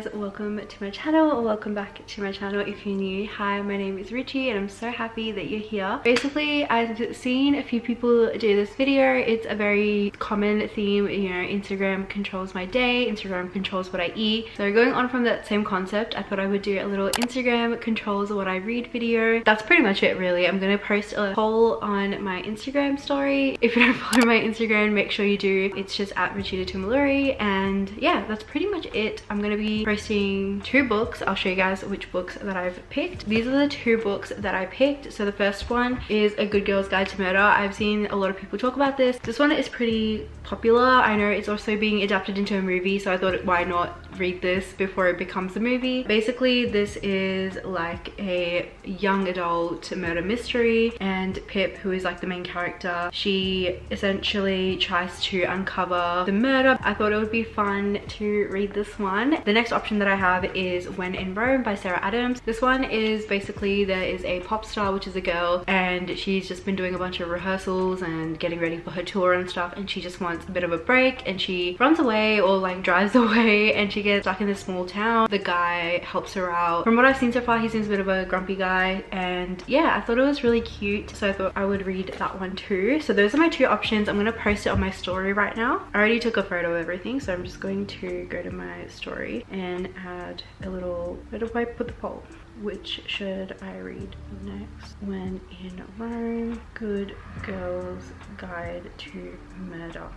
guys, welcome to my channel, or welcome back to my channel if you're new. Hi, my name is Richie and I'm so happy that you're here. Basically, I've seen a few people do this video. It's a very common theme, you know, Instagram controls my day, Instagram controls what I eat. So going on from that same concept, I thought I would do a little Instagram controls what I read video. That's pretty much it really. I'm gonna post a poll on my Instagram story. If you don't follow my Instagram, make sure you do. It's just at Richie Tumaluri, and yeah, that's pretty much it. I'm gonna be posting 2 books. I'll show you guys which books that I've picked. These are the 2 books that I picked. So the first one is A Good Girl's Guide to Murder. I've seen a lot of people talk about this. This one is pretty popular. I know it's also being adapted into a movie, so I thought why not read this before it becomes a movie. Basically, this is like a young adult murder mystery, and Pip, who is like the main character, she essentially tries to uncover the murder. I thought it would be fun to read this one. The next option that I have is When in Rome by Sarah Adams. This one is basically, there is a pop star, which is a girl, and she's just been doing a bunch of rehearsals and getting ready for her tour and stuff, and she just wants a bit of a break, and she runs away or like drives away, and she gets stuck in this small town. The guy helps her out. From what I've seen so far, he seems a bit of a grumpy guy, and yeah, I thought it was really cute, so I thought I would read that one too. So those are my 2 options. I'm gonna post it on my story right now. I already took a photo of everything, so I'm just going to go to my story and add a little, where do I put the poll? Which should I read next? When in Rome, Good Girl's Guide to Murder.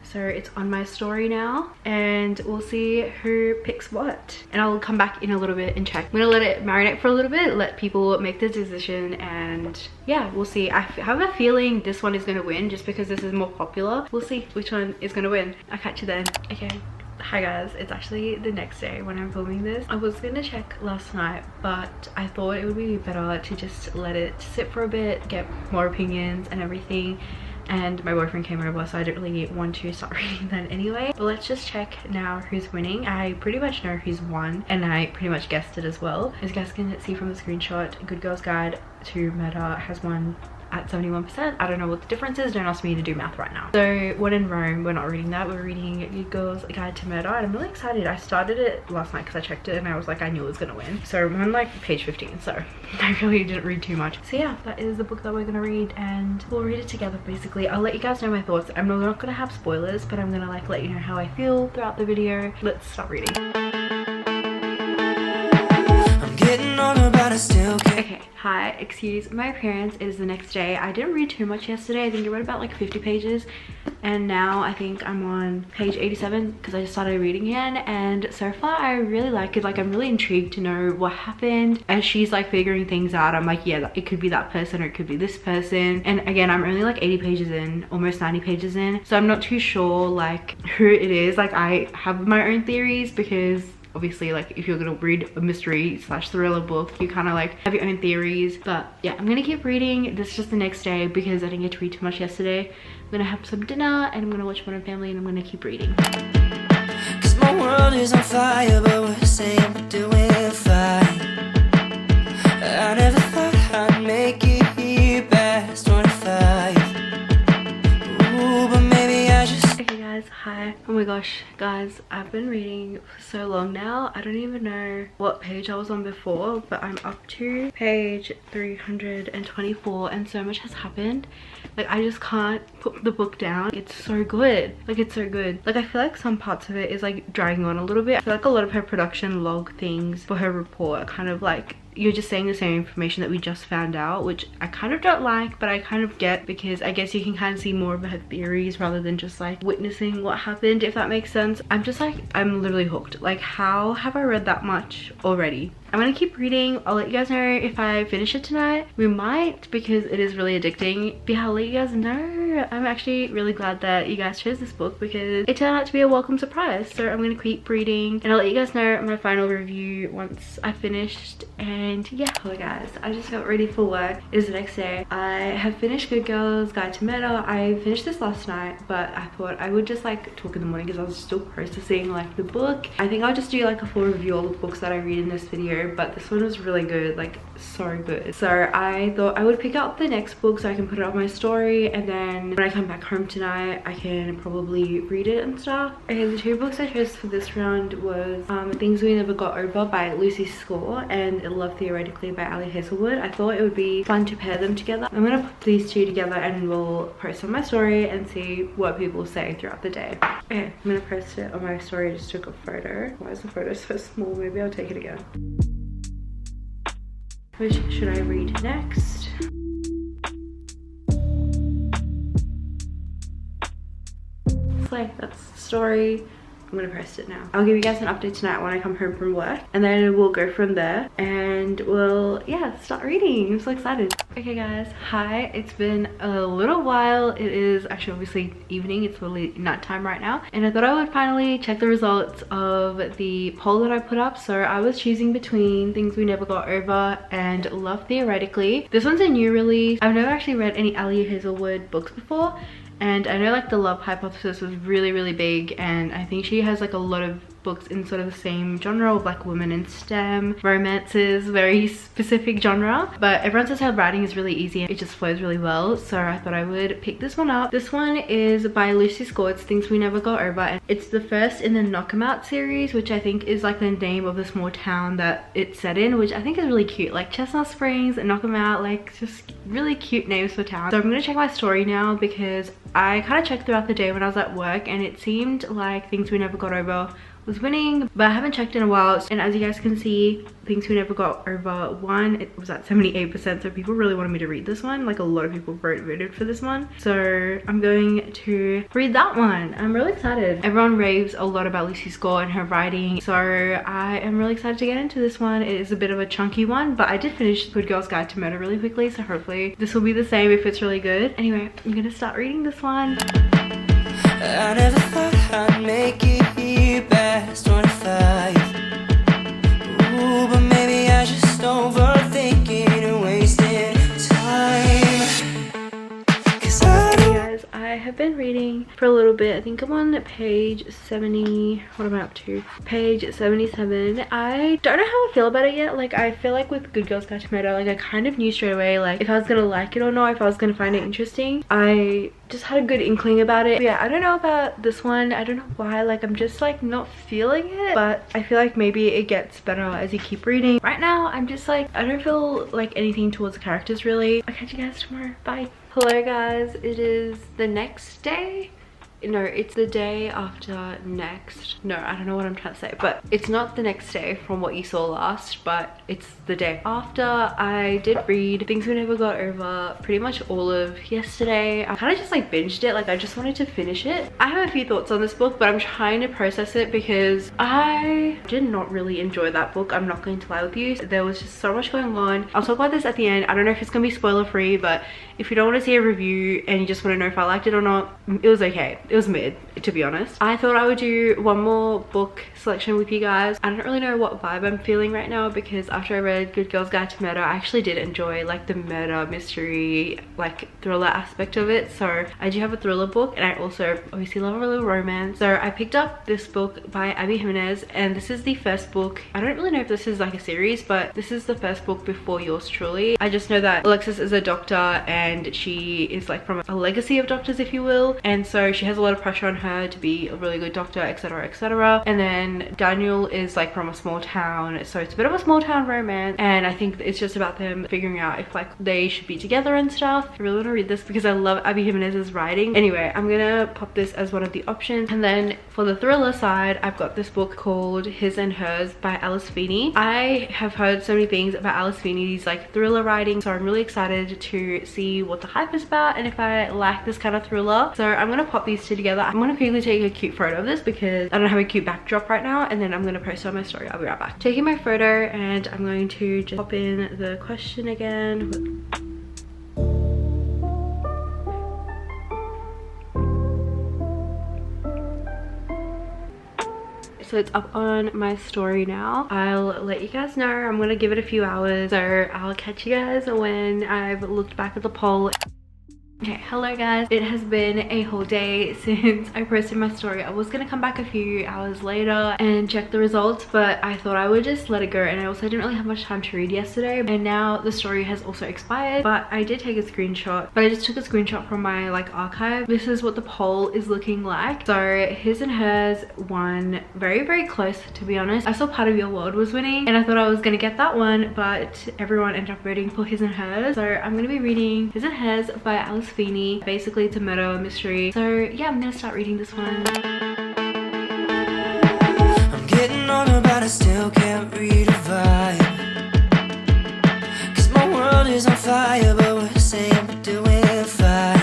So it's on my story now, and we'll see who picks what, and I'll come back in a little bit and check. I'm gonna let it marinate for a little bit, let people make the decision, and yeah, we'll see. I have a feeling this one is gonna win just because this is more popular. We'll see which one is gonna win. I'll catch you then. Okay. Hi guys, it's actually the next day when I'm filming this. I was gonna check last night, but I thought it would be better to just let it sit for a bit, get more opinions and everything. And my boyfriend came over, so I didn't really want to start reading that anyway. But let's just check now who's winning. I pretty much know who's won, and I pretty much guessed it as well. As you guys can see from the screenshot, Good Girl's Guide to Murder has won at 71%. I don't know what the difference is. Don't ask me to do math right now. So When in Rome, we're not reading that. We're reading Good Girl's Guide to Murder, and I'm really excited. I started it last night because I checked it and I was like, I knew it was gonna win. So I'm on like page 15, so I really didn't read too much. So yeah, that is the book that we're gonna read, and we'll read it together basically. I'll let you guys know my thoughts. I'm not gonna have spoilers, but I'm gonna like let you know how I feel throughout the video. Let's start reading. Okay, hi, excuse my appearance. It is the next day. I didn't read too much yesterday. I think I read about like 50 pages, and now I think I'm on page 87 because I just started reading again, and so far I really like it. Like, I'm really intrigued to know what happened as she's like figuring things out. I'm like, yeah, it could be that person or it could be this person. And again, I'm only like 80 pages in, almost 90 pages in, so I'm not too sure like who it is. Like, I have my own theories because obviously, like, if you're gonna read a mystery slash thriller book, you kind of like have your own theories. But yeah, I'm gonna keep reading. This is just the next day because I didn't get to read too much yesterday. I'm gonna have some dinner and I'm gonna watch Modern Family, and I'm gonna keep reading. Cause my world is on fire, but we're saying we're doing fine. I never thought I'd make it past 25. Ooh, but maybe I just... Okay guys, hi. Oh my gosh, guys, I've been reading for so long now. I don't even know what page I was on before, but I'm up to page 324, and so much has happened. Like, I just can't put the book down. It's so good. Like, it's so good. Like, I feel like some parts of it is like dragging on a little bit. I feel like a lot of her production log things for her report are kind of like, you're just saying the same information that we just found out, which I kind of don't like, but I kind of get, because I guess you can kind of see more of her theories rather than just like witnessing what happened, if that makes sense. I'm just like, I'm literally hooked. Like, how have I read that much already? I'm gonna keep reading. I'll let you guys know if I finish it tonight. We might, because it is really addicting. But yeah, I'll let you guys know. I'm actually really glad that you guys chose this book because it turned out to be a welcome surprise. So I'm gonna keep reading, and I'll let you guys know my final review once I finished. And yeah, hello guys, I just got ready for work. It is the next day. I have finished Good Girl's Guide to Murder. I finished this last night, but I thought I would just like talk in the morning because I was still processing like the book. I think I'll just do like a full review of all the books that I read in this video, but this one was really good. Like, so good. So I thought I would pick up the next book so I can put it on my story, and then when I come back home tonight I can probably read it and stuff. Okay, the two books I chose for this round was Things We Never Got Over by Lucy Score and Love Theoretically by Ali Hazelwood. I thought it would be fun to pair them together. I'm gonna put these two together and we'll post on my story and see what people say throughout the day. Okay, I'm gonna post it on my story. I just took a photo. Why is the photo so small? Maybe I'll take it again. Which should I read next? Slay, that's the story. I'm gonna post it now. I'll give you guys an update tonight when I come home from work, and then we'll go from there and we'll, yeah, start reading. I'm so excited. Okay guys, hi. It's been a little while. It is actually obviously evening. It's really nighttime right now, and I thought I would finally check the results of the poll that I put up. So I was choosing between Things We Never Got Over and Love Theoretically. This one's a new release. I've never actually read any Ali Hazelwood books before, and I know like the Love Hypothesis was really big, and I think she has like a lot of books in sort of the same genre of like women in STEM, romances, very specific genre. But everyone says her writing is really easy and it just flows really well, so I thought I would pick this one up. This one is by Lucy Score. It's Things We Never Got Over, and it's the first in the Knock 'Em Out series, which I think is like the name of the small town that it's set in, which I think is really cute. Like Chestnut Springs and Knock 'Em Out, like just really cute names for towns. So I'm gonna check my story now because I kind of checked throughout the day when I was at work and it seemed like Things We Never Got Over was winning, but I haven't checked in a while. And as you guys can see, Things We Never Got Over won. It was at 78%, so people really wanted me to read this one. Like a lot of people voted for this one, so I'm going to read that one. I'm really excited. Everyone raves a lot about Lucy Score and her writing, so I am really excited to get into this one. It is a bit of a chunky one, but I did finish Good Girl's Guide to Murder really quickly, so hopefully this will be the same if it's really good. Anyway, I'm gonna start reading this one. I never thought I'd make it here past 25. Ooh, but maybe I just overthinking and wasting time. Hey guys, I have been reading for a little bit. I think I'm on page 70. What am I up to? Page 77. I don't know how I feel about it yet. Like I feel like with Good Girls Guide to Murder, like I kind of knew straight away like if I was gonna like it or not, if I was gonna find it interesting. I just had a good inkling about it. But yeah, I don't know about this one. I don't know why. Like I'm just like not feeling it, but I feel like maybe it gets better as you keep reading. Right now I'm just like, I don't feel like anything towards the characters really. I'll catch you guys tomorrow. Bye. Hello guys, it is the next day. No, it's the day after next. No, I don't know what I'm trying to say, but it's not the next day from what you saw last, but it's the day after. I did read Things We Never Got Over pretty much all of yesterday. I kind of just like binged it. Like I just wanted to finish it. I have a few thoughts on this book, but I'm trying to process it because I did not really enjoy that book. I'm not going to lie with you. There was just so much going on. I'll talk about this at the end. I don't know if it's gonna be spoiler free, but if you don't want to see a review and you just want to know if I liked it or not, it was okay. It was mid, to be honest. I thought I would do one more book selection with you guys. I don't really know what vibe I'm feeling right now because after I read Good Girl's Guide to Murder, I actually did enjoy like the murder mystery, like thriller aspect of it. So I do have a thriller book, and I also obviously love a little romance. So I picked up this book by Abby Jimenez, and this is the first book. I don't really know if this is like a series, but this is the first book before yours truly. I just know that Alexis is a doctor and she is like from a legacy of doctors, if you will, and so she has a lot of pressure on her to be a really good doctor, etc, etc. And then Daniel is like from a small town, so it's a bit of a small town romance, and I think it's just about them figuring out if like they should be together and stuff. I really want to read this because I love Abby Jimenez's writing. Anyway, I'm gonna pop this as one of the options. And then for the thriller side, I've got this book called His and Hers by Alice Feeney. I have heard so many things about Alice Feeney's like thriller writing, so I'm really excited to see what the hype is about and if I like this kind of thriller. So I'm gonna pop these two together. I'm gonna quickly take a cute photo of this because I don't have a cute backdrop right now, and then I'm gonna post it on my story. I'll be right back. Taking my photo, and I'm going to just pop in the question again. So it's up on my story now. I'll let you guys know. I'm gonna give it a few hours, so I'll catch you guys when I've looked back at the poll. Okay, hello guys. It has been a whole day since I posted my story. I was gonna come back a few hours later and check the results, but I thought I would just let it go, and I also didn't really have much time to read yesterday, and now the story has also expired. But I did take a screenshot, but I just took a screenshot from my like archive. This is what the poll is looking like. So his and hers won very close, to be honest. I saw Part of Your World was winning and I thought I was gonna get that one, but everyone ended up voting for His and Hers. So I'm gonna be reading His and Hers by Alice Feeney. Basically it's a murder mystery, so yeah, I'm gonna start reading this one. I'm getting older but I still can't read a vibe, 'cause my world is on fire, but we're saying we're doing fine.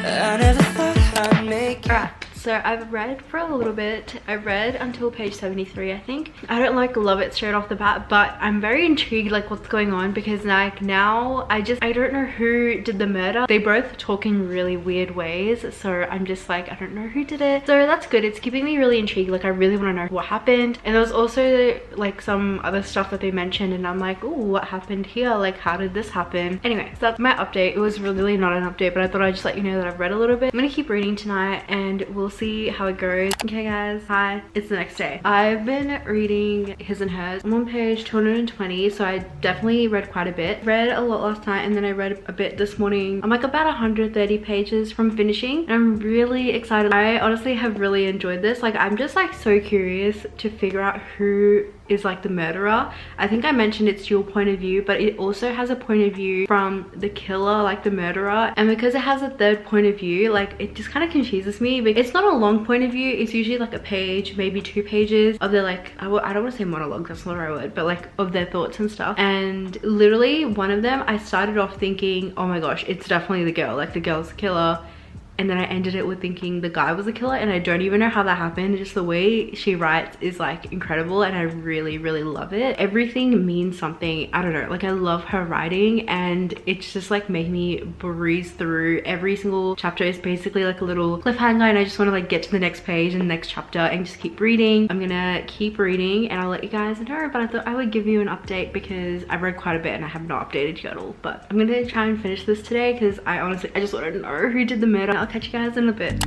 I never thought I'd make it. Alright, so I've read for a little bit. I read until page 73, I think. I don't like love it straight off the bat, but I'm very intrigued like what's going on, because like now I don't know who did the murder. They both talk in really weird ways, so I'm just like, I don't know who did it. So that's good. It's keeping me really intrigued. Like I really want to know what happened. And there was also like some other stuff that they mentioned and I'm like, oh, what happened here? Like how did this happen? Anyway, so that's my update. It was really not an update, but I thought I'd just let you know that I've read a little bit. I'm gonna keep reading tonight and we'll see how it goes. Okay guys, hi, it's the next day. I've been reading His and Hers. I'm on page 220, so I definitely read quite a bit. Read a lot last night and then I read a bit this morning. I'm like about 130 pages from finishing and I'm really excited. I honestly have really enjoyed this. Like I'm just like so curious to figure out who is like the murderer. I think I mentioned it's dual point of view, but it also has a point of view from the killer, like the murderer, and because it has a third point of view, like it just kind of confuses me. But it's not a long point of view. It's usually like a page, maybe 2 pages of their like, I don't want to say monologue, that's not the right word, but like of their thoughts and stuff. And literally one of them, I started off thinking, oh my gosh, it's definitely the girl, like the girl's the killer. And then I ended it with thinking the guy was a killer, and I don't even know how that happened. Just the way she writes is like incredible and I really love it. Everything means something. I don't know, like I love her writing and it's just like made me breeze through. Every single chapter is basically like a little cliffhanger and I just want to like get to the next page and the next chapter and just keep reading. I'm gonna keep reading and I'll let you guys know, but I thought I would give you an update because I've read quite a bit and I have not updated you at all. But I'm gonna try and finish this today because I just want to know who did the murder. I'll catch you guys in a bit.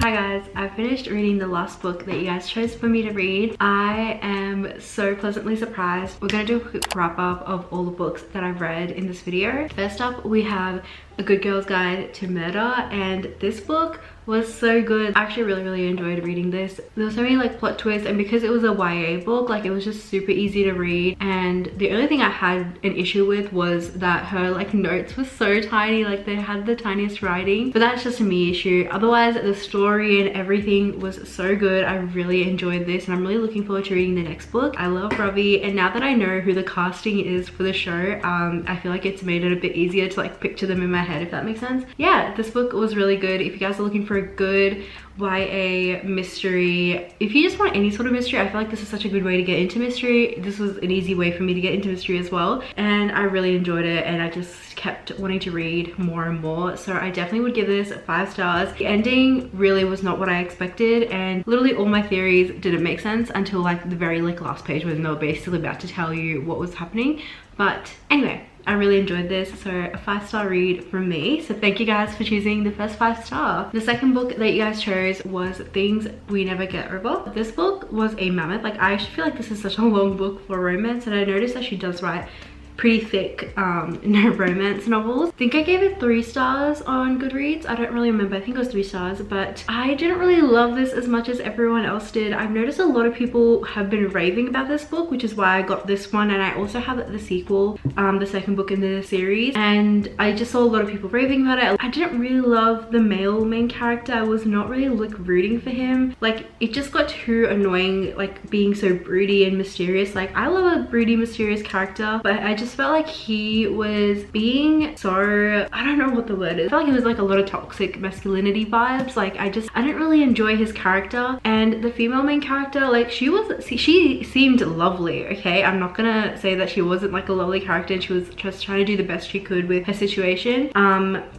Hi guys, I finished reading the last book that you guys chose for me to read. I am so pleasantly surprised. We're gonna do a quick wrap up of all the books that I've read in this video. First up, we have A Good Girl's Guide to Murder, and this book was so good. I actually really enjoyed reading this. There were so many like plot twists, and because it was a YA book, like it was just super easy to read. And the only thing I had an issue with was that her like notes were so tiny, like they had the tiniest writing, but that's just a me issue. Otherwise the story and everything was so good. I really enjoyed this and I'm really looking forward to reading the next book. I love Robbie, and now that I know who the casting is for the show, I feel like it's made it a bit easier to like picture them in my head, if that makes sense. Yeah, this book was really good. If you guys are looking for a good YA mystery, if you just want any sort of mystery, I feel like this is such a good way to get into mystery. This was an easy way for me to get into mystery as well, and I really enjoyed it and I just kept wanting to read more and more. So I definitely would give this 5 stars. The ending really was not what I expected, and literally all my theories didn't make sense until like the very like last page when they were basically about to tell you what was happening. But anyway, I really enjoyed this, so a 5-star read from me. So thank you guys for choosing the first 5-star. The second book that you guys chose was Things We Never Get Over. This book was a mammoth. Like I actually feel like this is such a long book for romance, and I noticed that she does write pretty thick romance novels. I think I gave it 3 stars on Goodreads. I don't really remember. I think it was 3 stars, but I didn't really love this as much as everyone else did. I've noticed a lot of people have been raving about this book, which is why I got this one, and I also have the sequel, the second book in the series, and I just saw a lot of people raving about it. I didn't really love the male main character. I was not really like rooting for him. Like it just got too annoying, like being so broody and mysterious. Like I love a broody, mysterious character, but I just felt like he was being so, I don't know what the word is. I felt like it was like a lot of toxic masculinity vibes. Like I didn't really enjoy his character. And the female main character, like she seemed lovely, okay? I'm not gonna say that she wasn't like a lovely character and she was just trying to do the best she could with her situation.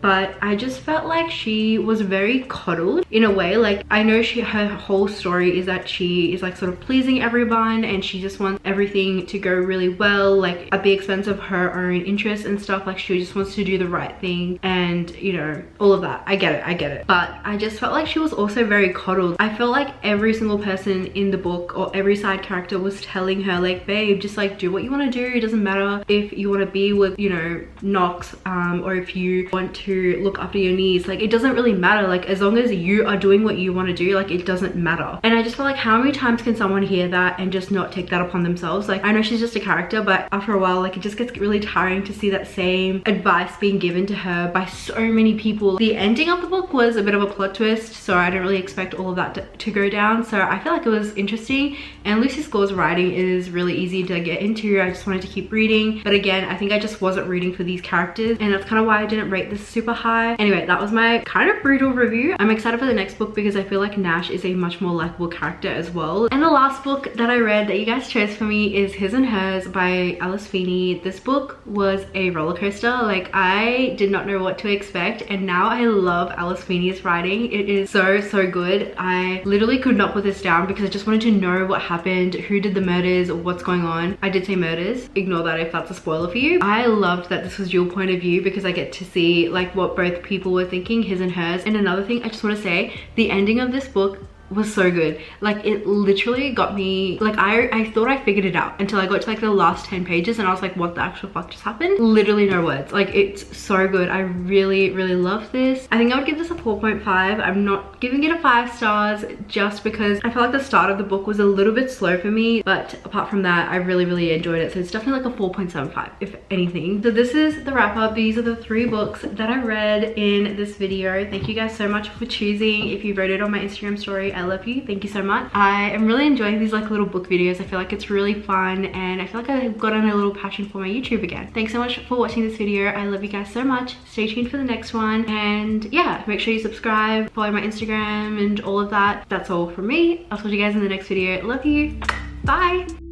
But I just felt like she was very coddled in a way. Like I know her whole story is that she is like sort of pleasing everyone and she just wants everything to go really well, like at the expense of her own interests and stuff. Like she just wants to do the right thing and, you know, all of that. I get it. But I just felt like she was also very coddled. I felt like every single person in the book or every side character was telling her like, babe, just like do what you want to do. It doesn't matter if you want to be with, you know, Knox, or if you want to look after your niece. Like it doesn't really matter. Like as long as you are doing what you want to do, like it doesn't matter. And I just feel like how many times can someone hear that and just not take that upon themselves? Like I know she's just a character, but after a while, like it just gets really tiring to see that same advice being given to her by so many people. The ending of the book was a bit of a plot twist, so I didn't really expect all of that to go down. So I feel like it was interesting, and Lucy Score's writing is really easy to get into. I just wanted to keep reading, but again, I think I just wasn't reading for these characters, and that's kind of why I didn't rate this super high. Anyway, that was my kind of brutal review. I'm excited for the next book because I feel like Nash is a much more likable character as well. And the last book that I read that you guys chose for me is His and Hers by Alice Feeney. This book was a roller coaster. Like I did not know what to expect, and now I love Alice Feeney's writing. It is so good. I literally could not put this down because I just wanted to know what happened, who did the murders, what's going on. I did say murders, ignore that if that's a spoiler for you. I loved that this was dual point of view because I get to see like what both people were thinking, his and hers. And another thing I just want to say, the ending of this book was so good. Like it literally got me, like I thought I figured it out until I got to like the last 10 pages and I was like, what the actual fuck just happened? Literally no words. Like it's so good. I really love this. I think I would give this a 4.5. I'm not giving it a 5 stars just because I felt like the start of the book was a little bit slow for me, but apart from that I really enjoyed it. So it's definitely like a 4.75 if anything. So this is the wrap up. These are the 3 books that I read in this video. Thank you guys so much for choosing. If you voted on my Instagram story, I love you. Thank you so much. I am really enjoying these like little book videos. I feel like it's really fun and I feel like I've gotten a little passion for my YouTube again. Thanks so much for watching this video. I love you guys so much. Stay tuned for the next one, and yeah, make sure you subscribe, follow my Instagram and all of that. That's all from me. I'll talk to you guys in the next video. Love you. Bye.